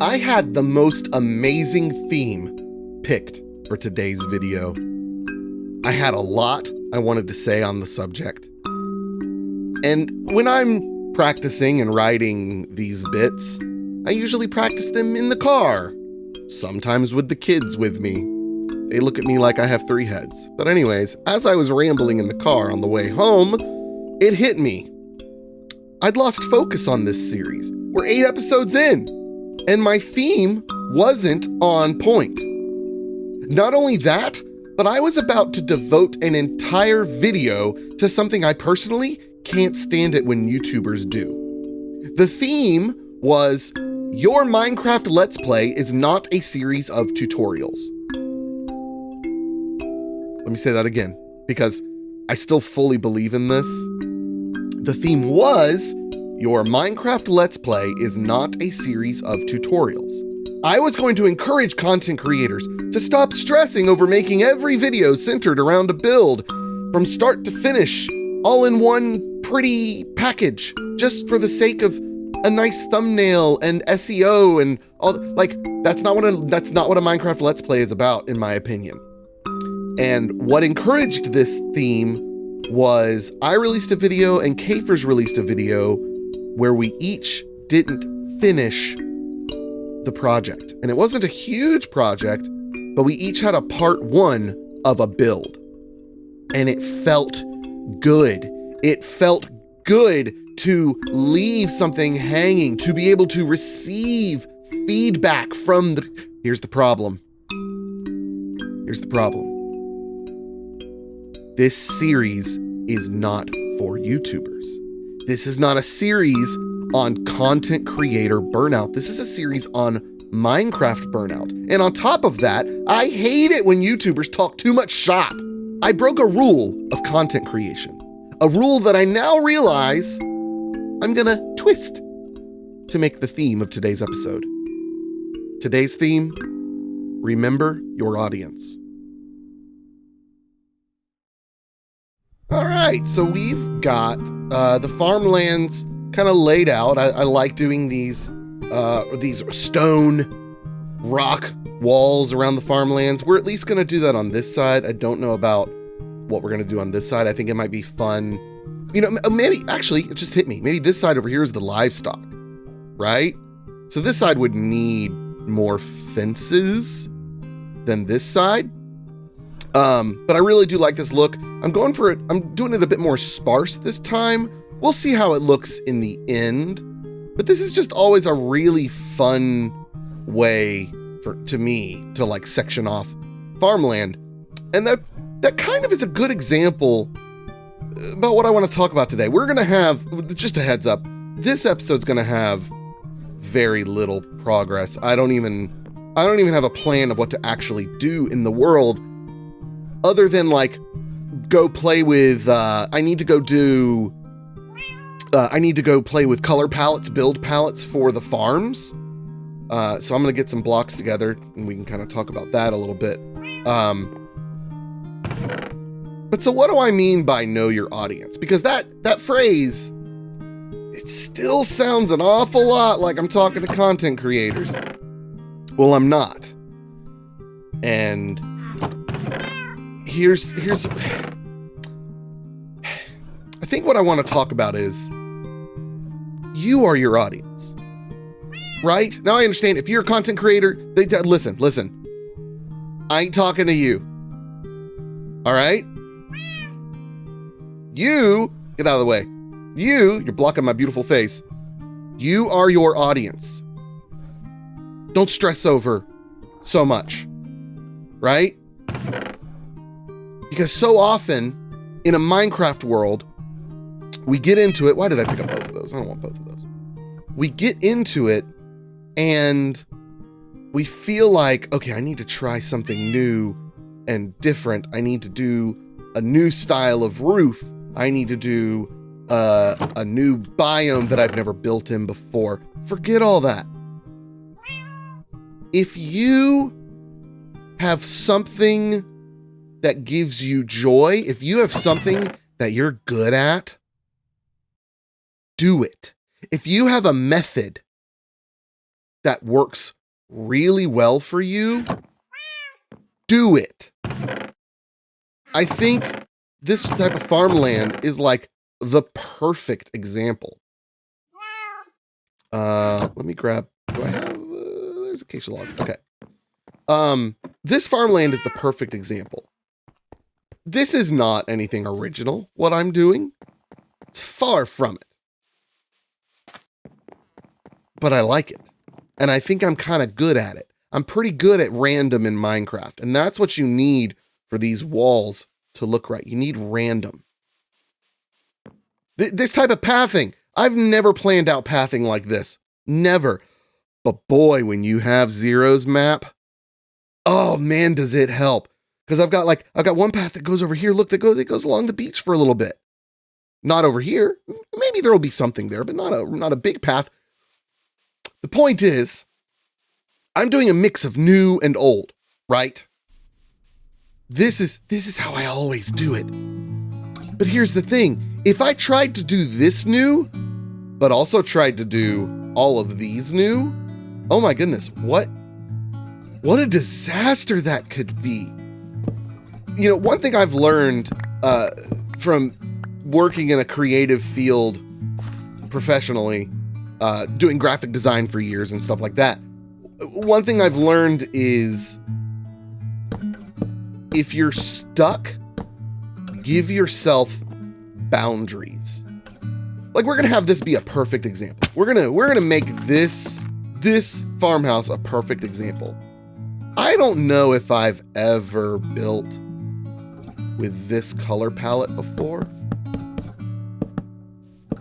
I had the most amazing theme picked for today's video. I had a lot I wanted to say on the subject. And when I'm practicing and writing these bits, I usually practice them in the car, sometimes with the kids with me. They look at me like I have 3 heads. But anyways, as I was rambling in the car on the way home, it hit me. I'd lost focus on this series. We're 8 episodes in, and my theme wasn't on point. Not only that, but I was about to devote an entire video to something I personally can't stand it when YouTubers do. The theme was, your Minecraft Let's Play is not a series of tutorials. Let me say that again, because I still fully believe in this. The theme was, your Minecraft Let's Play is not a series of tutorials. I was going to encourage content creators to stop stressing over making every video centered around a build from start to finish, all in one pretty package, just for the sake of a nice thumbnail and SEO and all. Like, that's not what a Minecraft Let's Play is about, in my opinion. And what encouraged this theme was I released a video and Kafer's released a video where we each didn't finish the project. And it wasn't a huge project, but we each had a part 1 of a build. And it felt good. It felt good to leave something hanging, to be able to receive feedback from the... Here's the problem. Here's the problem. This series is not for YouTubers. This is not a series on content creator burnout. This is a series on Minecraft burnout. And on top of that, I hate it when YouTubers talk too much shop. I broke a rule of content creation, a rule that I now realize I'm gonna twist to make the theme of today's episode. Today's theme, remember your audience. All right, so we've got the farmlands kind of laid out. I like doing these stone rock walls around the farmlands. We're at least going to do that on this side. I don't know about what we're going to do on this side. I think it might be fun. You know, maybe, actually, it just hit me. Maybe this side over here is the livestock, right? So this side would need more fences than this side. But I really do like this look. I'm going for it. I'm doing it a bit more sparse this time. We'll see how it looks in the end. But this is just always a really fun way to me to like section off farmland. And that kind of is a good example about what I want to talk about today. We're going to have, just a heads up, this episode's going to have very little progress. I don't even have a plan of what to actually do in the world other than like go play with, I need to go play with color palettes, build palettes for the farms. So I'm going to get some blocks together and we can kind of talk about that a little bit. But so what do I mean by know your audience? Because that phrase, it still sounds an awful lot like I'm talking to content creators. Well, I'm not. And here's I think what I want to talk about is you are your audience, right? Now I understand if you're a content creator, listen, I ain't talking to you. All right? You, get out of the way. You're blocking my beautiful face. You are your audience. Don't stress over so much, right? Because so often in a Minecraft world, we get into it. Why did I pick up both of those? I don't want both of those. We get into it and we feel like, okay, I need to try something new and different. I need to do a new style of roof. I need to do a new biome that I've never built in before. Forget all that. If you have something that gives you joy, if you have something that you're good at, do it. If you have a method that works really well for you, do it. I think this type of farmland is like the perfect example. Let me grab, do I have, there's acacia logs. Okay. This farmland is the perfect example. This is not anything original, what I'm doing. It's far from it. But I like it. And I think I'm kind of good at it. I'm pretty good at random in Minecraft. And that's what you need for these walls to look right. You need random. This type of pathing, I've never planned out pathing like this. Never. But boy, when you have Zero's map, oh man, does it help. Because I've got one path that goes over here. Look, it goes along the beach for a little bit. Not over here. Maybe there will be something there, but not a big path. The point is, I'm doing a mix of new and old, right? This is how I always do it. But here's the thing. If I tried to do this new, but also tried to do all of these new, oh my goodness, what a disaster that could be. You know, one thing I've learned from working in a creative field professionally, doing graphic design for years and stuff like that, one thing I've learned is if you're stuck, give yourself boundaries. Like, we're gonna have this be a perfect example. We're gonna make this farmhouse a perfect example. I don't know if I've ever built with this color palette before,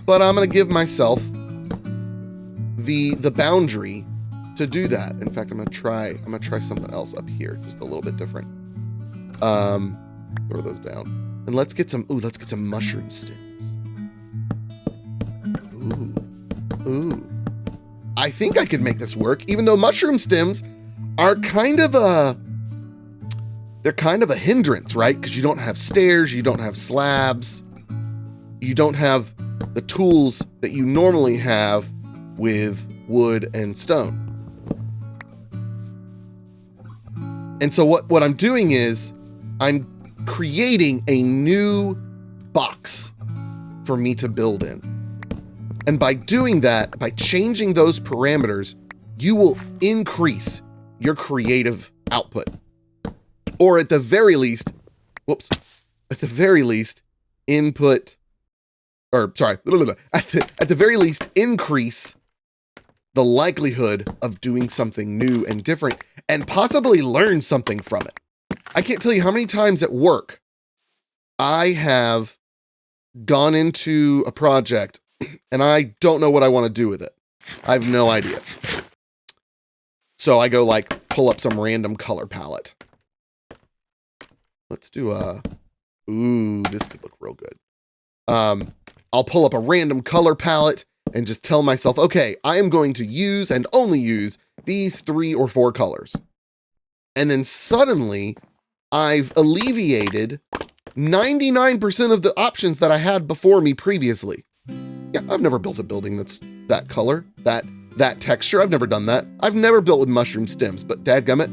but I'm gonna give myself the boundary to do that. In fact, I'm gonna try something else up here, just a little bit different. Throw those down, and let's get some mushroom stems. Ooh. I think I could make this work, even though mushroom stems are kind of a hindrance, right? Because you don't have stairs, you don't have slabs, you don't have the tools that you normally have with wood and stone. And so what I'm doing is I'm creating a new box for me to build in. And by doing that, by changing those parameters, you will increase your creative output. Or at the very least, at the very least, increase the likelihood of doing something new and different and possibly learn something from it. I can't tell you how many times at work I have gone into a project and I don't know what I want to do with it. I have no idea. So I go pull up some random color palette. Let's do this could look real good. I'll pull up a random color palette and just tell myself, okay, I am going to use and only use these 3 or 4 colors. And then suddenly I've alleviated 99% of the options that I had before me previously. Yeah, I've never built a building that's that color, that texture. I've never done that. I've never built with mushroom stems, but dadgummit,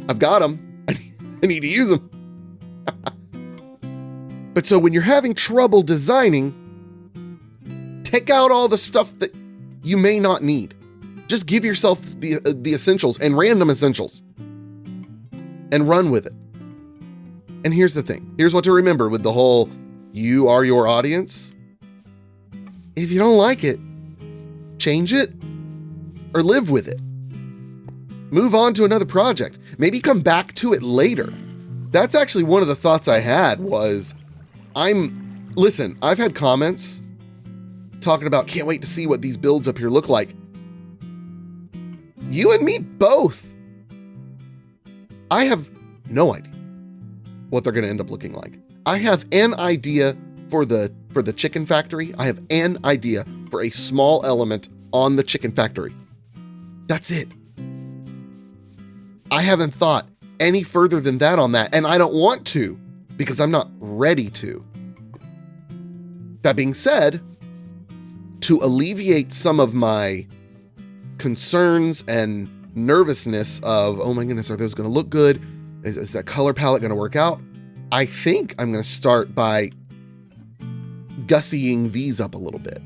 I've got them. I need to use them. But so when you're having trouble designing, take out all the stuff that you may not need. Just give yourself the essentials and random essentials and run with it. And here's the thing. Here's what to remember with the whole you are your audience. If you don't like it, change it or live with it. Move on to another project. Maybe come back to it later. That's actually one of the thoughts I had was, listen, I've had comments talking about, can't wait to see what these builds up here look like. You and me both. I have no idea what they're going to end up looking like. I have an idea for the chicken factory. I have an idea for a small element on the chicken factory. That's it. I haven't thought any further than that on that, and I don't want to because I'm not ready to. That being said, to alleviate some of my concerns and nervousness of, oh my goodness, are those going to look good? Is that color palette going to work out? I think I'm going to start by gussying these up a little bit.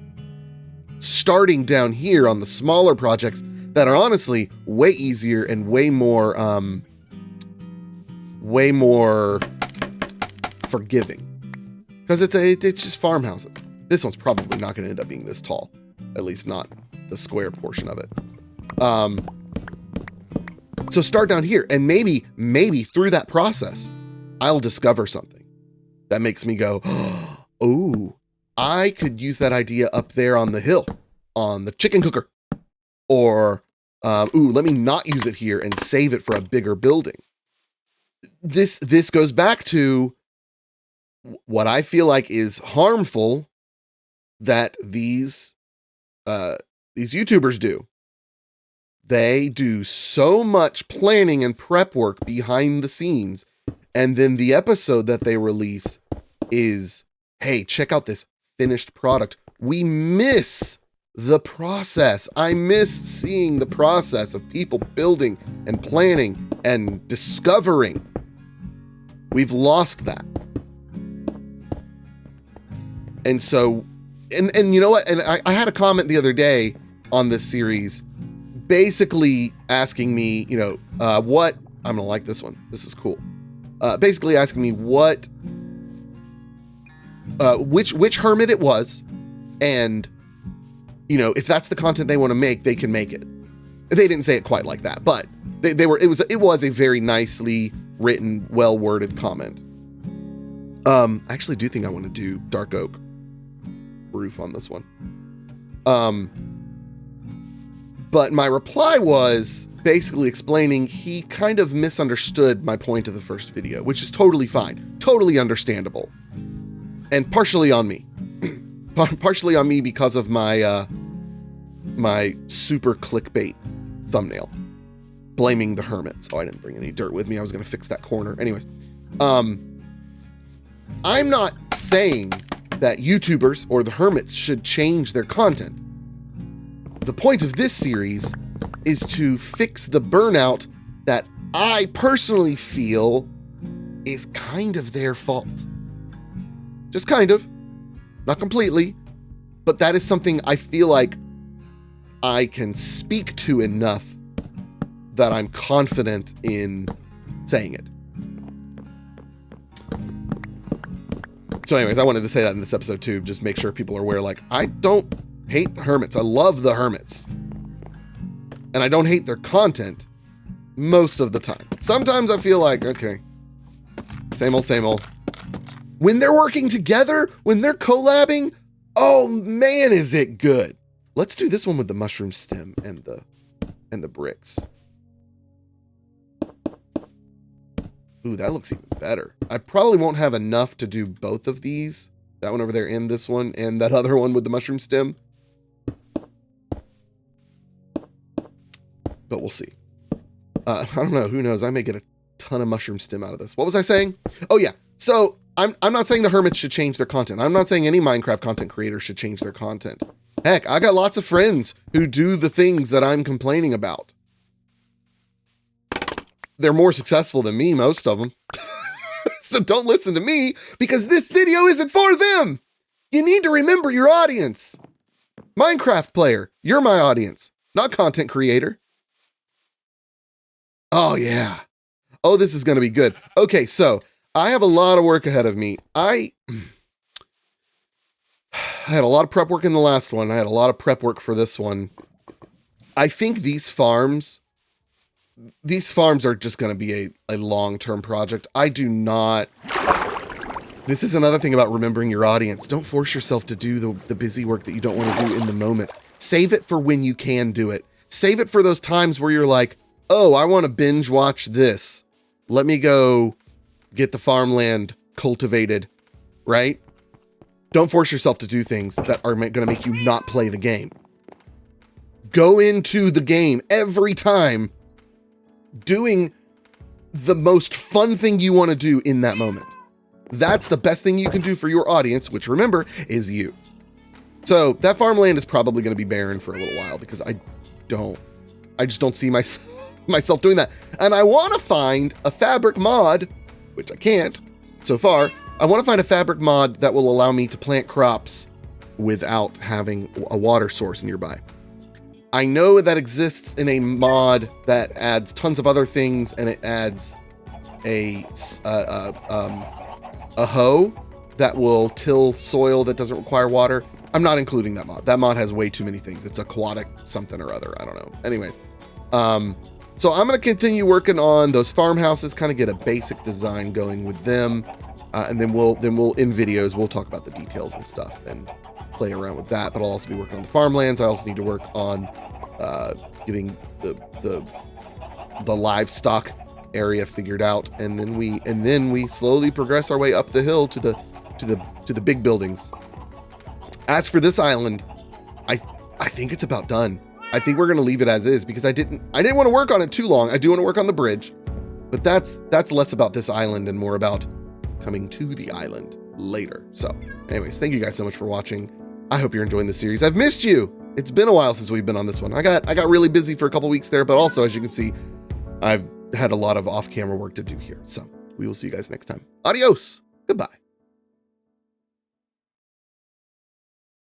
Starting down here on the smaller projects that are honestly way easier and way more forgiving. Because it's just farmhouses. This one's probably not going to end up being this tall. At least not the square portion of it. So start down here, and maybe through that process, I'll discover something that makes me go, oh, I could use that idea up there on the hill, on the chicken cooker. Or, let me not use it here and save it for a bigger building. This goes back to what I feel like is harmful that these YouTubers do. They do so much planning and prep work behind the scenes, and then the episode that they release is, hey, check out this finished product. We miss the process. I miss seeing the process of people building and planning and discovering. We've lost that. And so, and you know what? And I had a comment the other day on this series basically asking me, what, I'm gonna like this one. This is cool. Basically asking me what, which hermit it was, and, if that's the content they want to make, they can make it. They didn't say it quite like that, but it was a very nicely written, well-worded comment. I actually do think I want to do dark oak roof on this one. But my reply was basically explaining he kind of misunderstood my point of the first video, which is totally fine, totally understandable, and partially on me. Partially on me because of my my super clickbait thumbnail, blaming the hermits. Oh, I didn't bring any dirt with me. I was going to fix that corner. Anyways, I'm not saying that YouTubers or the hermits should change their content. The point of this series is to fix the burnout that I personally feel is kind of their fault. Just kind of. Not completely. But that is something I feel like I can speak to enough that I'm confident in saying it. So anyways, I wanted to say that in this episode too, just make sure people are aware, like, I don't hate the hermits. I love the hermits. And I don't hate their content most of the time. Sometimes I feel like, okay, same old. When they're working together, when they're collabing, oh man, is it good. Let's do this one with the mushroom stem and the bricks. Ooh, that looks even better. I probably won't have enough to do both of these. That one over there and this one and that other one with the mushroom stem. But we'll see. I don't know. Who knows? I may get a ton of mushroom stem out of this. What was I saying? Oh yeah. So I'm not saying the hermits should change their content. I'm not saying any Minecraft content creator should change their content. Heck, I got lots of friends who do the things that I'm complaining about. They're more successful than me, most of them. So don't listen to me because this video isn't for them. You need to remember your audience. Minecraft player, you're my audience, not content creator. Oh yeah. Oh, this is going to be good. Okay, so I have a lot of work ahead of me. I had a lot of prep work in the last one. I had a lot of prep work for this one. I think these farms are just going to be a long-term project. I do not. This is another thing about remembering your audience. Don't force yourself to do the busy work that you don't want to do in the moment. Save it for when you can do it. Save it for those times where you're like, oh, I want to binge watch this. Let me go get the farmland cultivated, right? Don't force yourself to do things that are going to make you not play the game. Go into the game every time doing the most fun thing you want to do in that moment. That's the best thing you can do for your audience, which remember is you. So that farmland is probably going to be barren for a little while because just don't see myself doing that. And I want to find a fabric mod, which I can't so far. I want to find a fabric mod that will allow me to plant crops without having a water source nearby. I know that exists in a mod that adds tons of other things, and it adds a hoe that will till soil that doesn't require water. I'm not including that mod. That mod has way too many things. It's aquatic something or other. I don't know. Anyways, so I'm going to continue working on those farmhouses, kind of get a basic design going with them, and then we'll in videos we'll talk about the details and stuff and play around with that. But I'll also be working on the farmlands. I also need to work on getting the livestock area figured out, and then we slowly progress our way up the hill to the big buildings. As for this island, I think it's about done. I think we're gonna leave it as is because I didn't want to work on it too long. I do want to work on the bridge, but that's less about this island and more about coming to the island later. So anyways, thank you guys so much for watching. I hope you're enjoying the series. I've missed you. It's been a while since we've been on this one. I got really busy for a couple weeks there, but also, as you can see, I've had a lot of off-camera work to do here. So we will see you guys next time. Adios. Goodbye.